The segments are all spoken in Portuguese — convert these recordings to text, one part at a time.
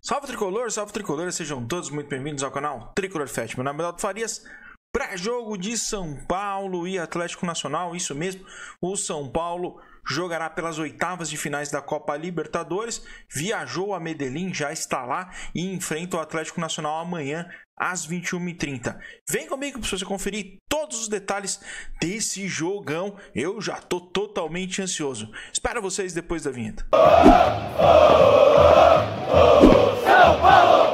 Salve Tricolor, sejam todos muito bem-vindos ao canal Tricolor Fest. Meu nome é Dalton Farias. Pré-jogo de São Paulo e Atlético Nacional, isso mesmo, o São Paulo jogará pelas oitavas de finais da Copa Libertadores, viajou a Medellín, já está lá e enfrenta o Atlético Nacional amanhã às 21h30. Vem comigo para você conferir todos os detalhes desse jogão, eu já estou totalmente ansioso. Espero vocês depois da vinheta. São Paulo!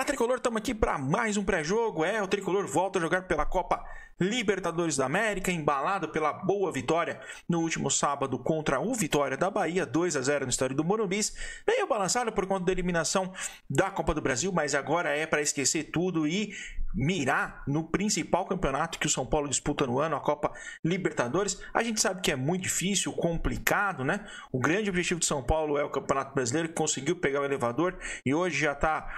Tricolor, estamos aqui para mais um pré-jogo. O Tricolor volta a jogar pela Copa Libertadores da América, embalado pela boa vitória no último sábado contra o Vitória da Bahia, 2-0 no estádio do Morumbi. Meio balançado por conta da eliminação da Copa do Brasil, mas agora é para esquecer tudo e mirar no principal campeonato que o São Paulo disputa no ano, a Copa Libertadores. A gente sabe que é muito difícil, complicado, né? O grande objetivo de São Paulo é o Campeonato Brasileiro, que conseguiu pegar o elevador e hoje já está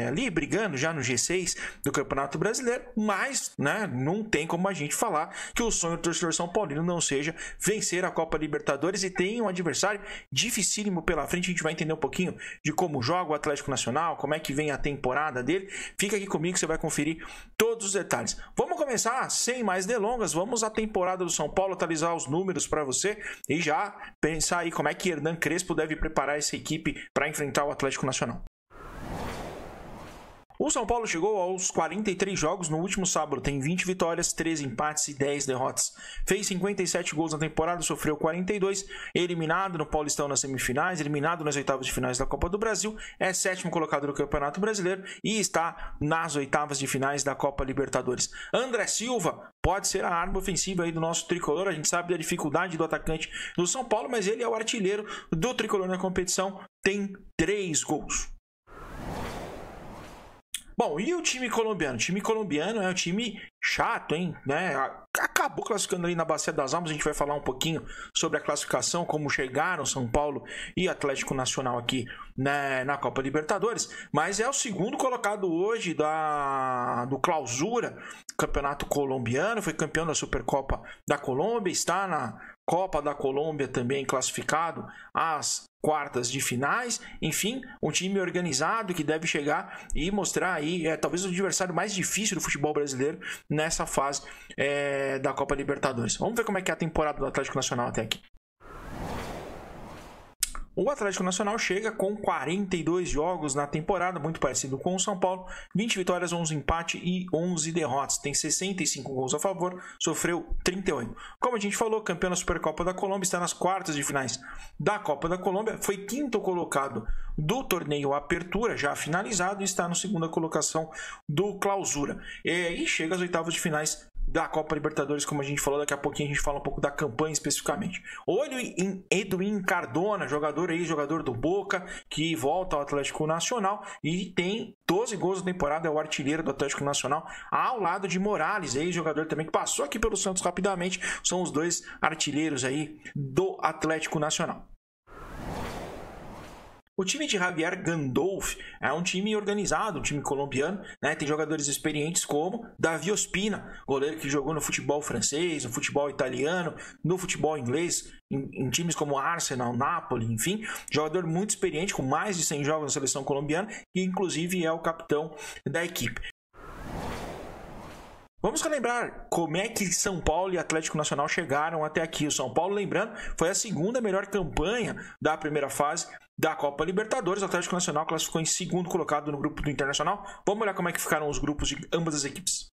ali brigando já no G6 do Campeonato Brasileiro, mas, né, não tem como a gente falar que o sonho do torcedor São Paulino não seja vencer a Copa Libertadores, e tem um adversário dificílimo pela frente. A gente vai entender um pouquinho de como joga o Atlético Nacional, como é que vem a temporada dele. Fica aqui comigo que você vai conferir todos os detalhes. Vamos começar sem mais delongas, vamos à temporada do São Paulo, atualizar os números para você e já pensar aí como é que Hernan Crespo deve preparar essa equipe para enfrentar o Atlético Nacional. O São Paulo chegou aos 43 jogos no último sábado, tem 20 vitórias, 13 empates e 10 derrotas. Fez 57 gols na temporada, sofreu 42, eliminado no Paulistão nas semifinais, eliminado nas oitavas de finais da Copa do Brasil, é sétimo colocado no Campeonato Brasileiro e está nas oitavas de finais da Copa Libertadores. André Silva pode ser a arma ofensiva aí do nosso Tricolor. A gente sabe da dificuldade do atacante do São Paulo, mas ele é o artilheiro do Tricolor na competição, tem 3 gols. Bom, e o time colombiano? O time colombiano é um time chato, hein? Né? Acabou classificando ali na Bacia das Almas. A gente vai falar um pouquinho sobre a classificação, como chegaram São Paulo e Atlético Nacional aqui, né, na Copa Libertadores. Mas é o segundo colocado hoje do Clausura, campeonato colombiano. Foi campeão da Supercopa da Colômbia, está na Copa da Colômbia também classificado às quartas de finais. Enfim, um time organizado que deve chegar e mostrar aí talvez o adversário mais difícil do futebol brasileiro nessa fase da Copa Libertadores. Vamos ver como é que é a temporada do Atlético Nacional até aqui. O Atlético Nacional chega com 42 jogos na temporada, muito parecido com o São Paulo, 20 vitórias, 11 empates e 11 derrotas. Tem 65 gols a favor, sofreu 38. Como a gente falou, campeão da Supercopa da Colômbia, está nas quartas de finais da Copa da Colômbia, foi quinto colocado do torneio Apertura, já finalizado, e está na segunda colocação do Clausura. E chega às oitavas de finais da Copa Libertadores, como a gente falou. Daqui a pouquinho a gente fala um pouco da campanha especificamente. Olho em Edwin Cardona, jogador do Boca, que volta ao Atlético Nacional e tem 12 gols na temporada, é o artilheiro do Atlético Nacional, ao lado de Morales, ex-jogador também que passou aqui pelo Santos rapidamente. São os dois artilheiros aí do Atlético Nacional. O time de Javier Gandolf é um time organizado, um time colombiano, né? Tem jogadores experientes como Davi Ospina, goleiro que jogou no futebol francês, no futebol italiano, no futebol inglês, em times como Arsenal, Napoli, enfim. Jogador muito experiente, com mais de 100 jogos na seleção colombiana, e inclusive é o capitão da equipe. Vamos relembrar como é que São Paulo e Atlético Nacional chegaram até aqui. O São Paulo, lembrando, foi a segunda melhor campanha da primeira fase da Copa Libertadores. O Atlético Nacional classificou em segundo colocado no grupo do Internacional. Vamos olhar como é que ficaram os grupos de ambas as equipes.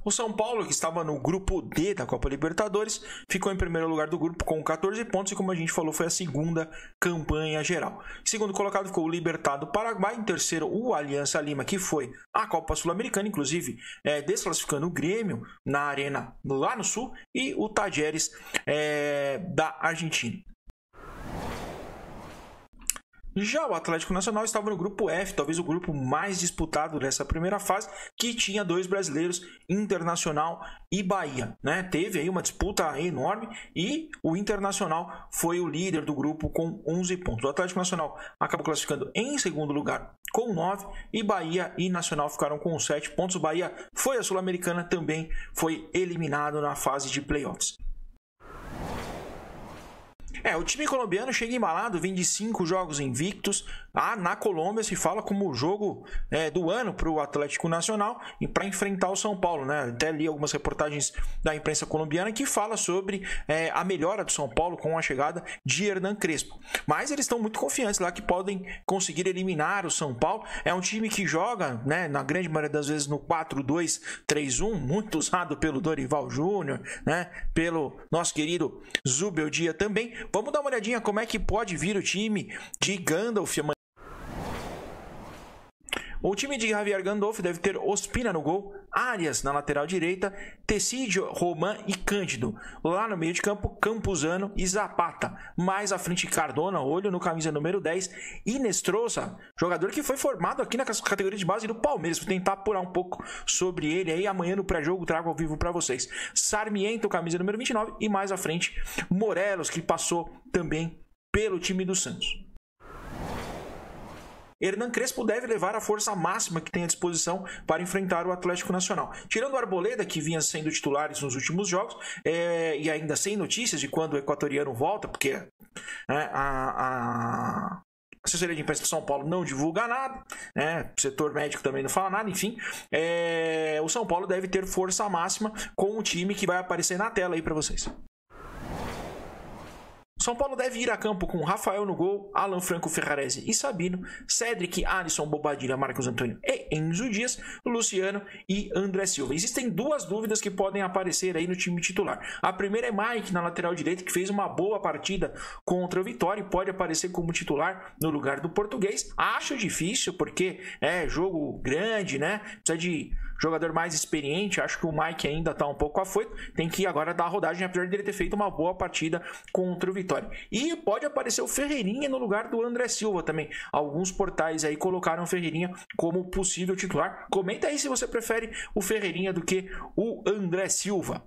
O São Paulo, que estava no grupo D da Copa Libertadores, ficou em primeiro lugar do grupo com 14 pontos e, como a gente falou, foi a segunda campanha geral. Em segundo colocado ficou o Libertad do Paraguai, em terceiro o Alianza Lima, que foi a Copa Sul-Americana, inclusive desclassificando o Grêmio na arena lá no Sul, e o Talleres da Argentina. Já o Atlético Nacional estava no grupo F, talvez o grupo mais disputado dessa primeira fase, que tinha 2 brasileiros, Internacional e Bahia, né? Teve aí uma disputa enorme e o Internacional foi o líder do grupo com 11 pontos. O Atlético Nacional acabou classificando em segundo lugar com 9 e Bahia e Nacional ficaram com 7 pontos. O Bahia foi a Sul-Americana, também foi eliminado na fase de playoffs. O time colombiano chega embalado, vem de 5 jogos invictos. Na Colômbia se fala como o jogo do ano para o Atlético Nacional e para enfrentar o São Paulo, né? Até li algumas reportagens da imprensa colombiana que fala sobre a melhora do São Paulo com a chegada de Hernan Crespo. Mas eles estão muito confiantes lá que podem conseguir eliminar o São Paulo. É um time que joga, né, na grande maioria das vezes no 4-2-3-1, muito usado pelo Dorival Júnior, né, pelo nosso querido Zubeldia também. Vamos dar uma olhadinha como é que pode vir o time de Gandalf amanhã. O time de Javier Gandolf deve ter Ospina no gol, Arias na lateral direita, Tecídio, Roman e Cândido. Lá no meio de campo, Campuzano e Zapata. Mais à frente, Cardona, olho no camisa número 10. E Nestrosa, jogador que foi formado aqui na categoria de base do Palmeiras. Vou tentar apurar um pouco sobre ele aí. Amanhã no pré-jogo trago ao vivo para vocês. Sarmiento, camisa número 29. E mais à frente, Morelos, que passou também pelo time do Santos. Hernan Crespo deve levar a força máxima que tem à disposição para enfrentar o Atlético Nacional. Tirando o Arboleda, que vinha sendo titulares nos últimos jogos, e ainda sem notícias de quando o equatoriano volta, porque a assessoria de imprensa de São Paulo não divulga nada, né? O setor médico também não fala nada, enfim. O São Paulo deve ter força máxima com o time que vai aparecer na tela aí para vocês. São Paulo deve ir a campo com Rafael no gol, Alan Franco Ferrarese e Sabino, Cedric, Alisson, Bobadilha, Marcos Antônio e Enzo Dias, Luciano e André Silva. Existem 2 dúvidas que podem aparecer aí no time titular. A primeira é Mike na lateral direita, que fez uma boa partida contra o Vitória e pode aparecer como titular no lugar do português. Acho difícil porque é jogo grande, né? Precisa de jogador mais experiente. Acho que o Mike ainda está um pouco afoito. Tem que agora dar a rodagem, apesar dele ter feito uma boa partida contra o Vitória. E pode aparecer o Ferreirinha no lugar do André Silva também. Alguns portais aí colocaram o Ferreirinha como possível titular. Comenta aí se você prefere o Ferreirinha do que o André Silva.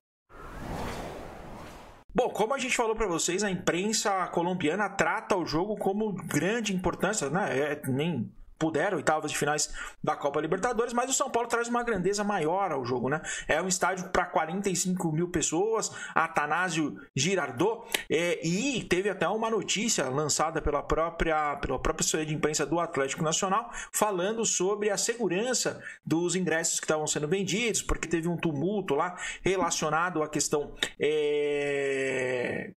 Bom, como a gente falou para vocês, a imprensa colombiana trata o jogo como grande importância, né? Nem puderam, oitavas de finais da Copa Libertadores, mas o São Paulo traz uma grandeza maior ao jogo, né? É um estádio para 45 mil pessoas, Atanásio Girardot, e teve até uma notícia lançada pela própria assessoria de imprensa do Atlético Nacional, falando sobre a segurança dos ingressos que estavam sendo vendidos, porque teve um tumulto lá relacionado à questão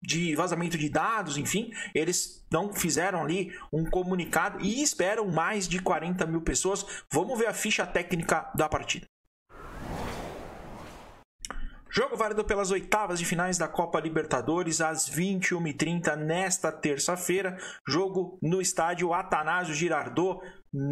de vazamento de dados, enfim, eles não fizeram ali um comunicado e esperam mais de 40 mil pessoas. Vamos ver a ficha técnica da partida. Jogo válido pelas oitavas de finais da Copa Libertadores às 21h30 nesta terça-feira. Jogo no estádio Atanásio Girardot,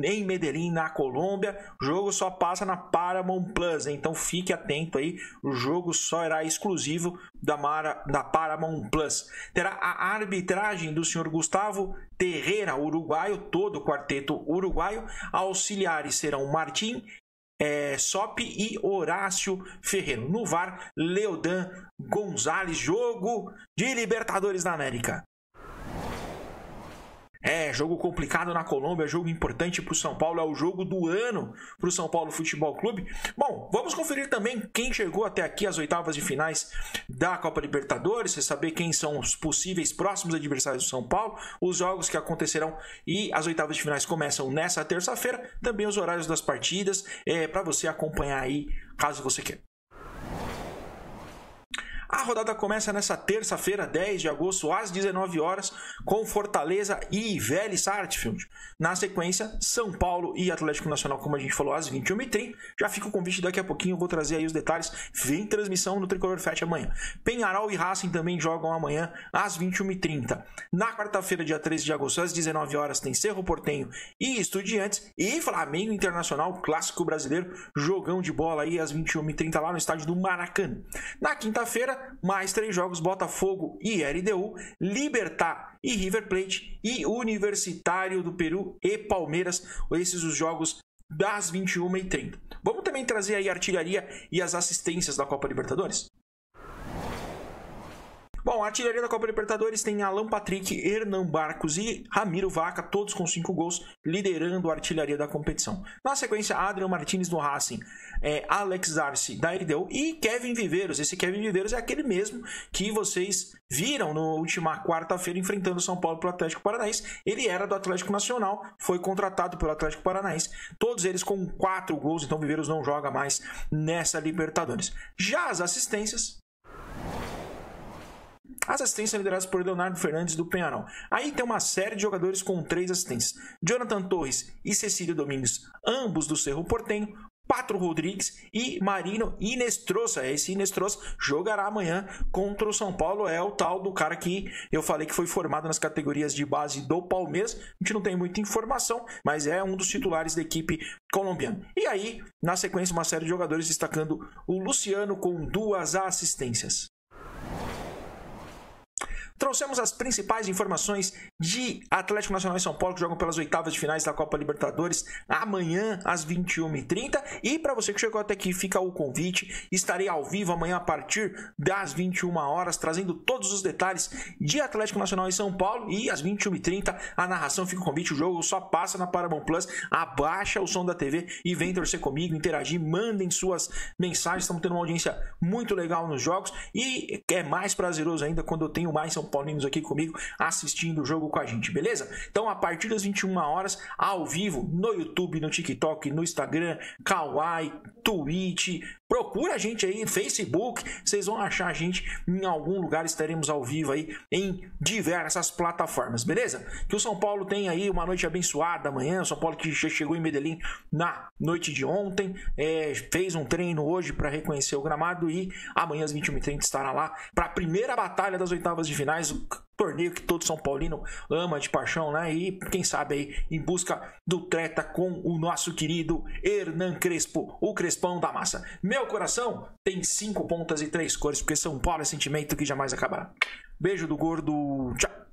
em Medellín, na Colômbia. O jogo só passa na Paramount Plus, então fique atento aí. O jogo só será exclusivo da Paramount Plus. Terá a arbitragem do senhor Gustavo Terreira, uruguaio, todo o quarteto uruguaio. Auxiliares serão Martim, Sop e Horácio Ferreiro. No VAR, Leodan Gonzalez. Jogo de Libertadores da América. Jogo complicado na Colômbia, jogo importante para o São Paulo, é o jogo do ano para o São Paulo Futebol Clube. Bom, vamos conferir também quem chegou até aqui às oitavas de finais da Copa Libertadores, você saber quem são os possíveis próximos adversários do São Paulo, os jogos que acontecerão, e as oitavas de finais começam nessa terça-feira, também os horários das partidas, para você acompanhar aí, caso você queira. A rodada começa nessa terça-feira, 10 de agosto, às 19 horas, com Fortaleza e Vélez Sarsfield. Na sequência, São Paulo e Atlético Nacional, como a gente falou, às 21h30. Já fica o convite, daqui a pouquinho eu vou trazer aí os detalhes. Vem transmissão no Tricolor Fest amanhã. Penharol e Racing também jogam amanhã, às 21h30. Na quarta-feira, dia 13 de agosto, às 19 horas, tem Cerro Porteño e Estudiantes. E Flamengo Internacional, clássico brasileiro, jogão de bola aí, às 21h30, lá no estádio do Maracanã. Na quinta-feira, quinta, mais 3 jogos, Botafogo e LDU, Libertad e River Plate e Universitário do Peru e Palmeiras. Esses os jogos das 21h30. Vamos também trazer aí a artilharia e as assistências da Copa Libertadores? Bom, a artilharia da Copa Libertadores tem Alan Patrick, Hernan Barcos e Ramiro Vaca, todos com 5 gols, liderando a artilharia da competição. Na sequência, Adrian Martínez do Racing, Alex Arce da LDU e Kevin Viveiros. Esse Kevin Viveiros é aquele mesmo que vocês viram na última quarta-feira enfrentando o São Paulo pelo Atlético Paranaense. Ele era do Atlético Nacional, foi contratado pelo Atlético Paranaense. Todos eles com 4 gols, então Viveiros não joga mais nessa Libertadores. Já as assistências... As assistências lideradas por Leonardo Fernandes do Penharol. Aí tem uma série de jogadores com 3 assistências. Jonathan Torres e Cecílio Domingues, ambos do Cerro Porteño. Patro Rodrigues e Marino Inestrosa. Esse Inestrosa jogará amanhã contra o São Paulo. É o tal do cara que eu falei que foi formado nas categorias de base do Palmeiras. A gente não tem muita informação, mas é um dos titulares da equipe colombiana. E aí, na sequência, uma série de jogadores destacando o Luciano com 2 assistências. Trouxemos as principais informações de Atlético Nacional e São Paulo, que jogam pelas oitavas de finais da Copa Libertadores amanhã às 21h30. E para você que chegou até aqui, fica o convite. Estarei ao vivo amanhã a partir das 21 horas, trazendo todos os detalhes de Atlético Nacional e São Paulo. E às 21h30 a narração, fica o convite. O jogo só passa na Paramount Plus. Abaixa o som da TV e vem torcer comigo, interagir, mandem suas mensagens. Estamos tendo uma audiência muito legal nos jogos e é mais prazeroso ainda quando eu tenho mais São Paulinos aqui comigo assistindo o jogo com a gente, beleza? Então a partir das 21 horas, ao vivo, no YouTube, no TikTok, no Instagram, Kawaii, Twitch, procura a gente aí, Facebook, vocês vão achar a gente em algum lugar, estaremos ao vivo aí em diversas plataformas, beleza? Que o São Paulo tem aí uma noite abençoada amanhã, o São Paulo que já chegou em Medellín na noite de ontem, fez um treino hoje para reconhecer o gramado e amanhã às 21h30 estará lá para a primeira batalha das oitavas de finais, o torneio que todo São Paulino ama de paixão, né? E quem sabe aí em busca do treta com o nosso querido Hernan Crespo, o Crespão da massa. Meu coração tem 5 pontas e 3 cores, porque São Paulo é sentimento que jamais acabará. Beijo do gordo, tchau!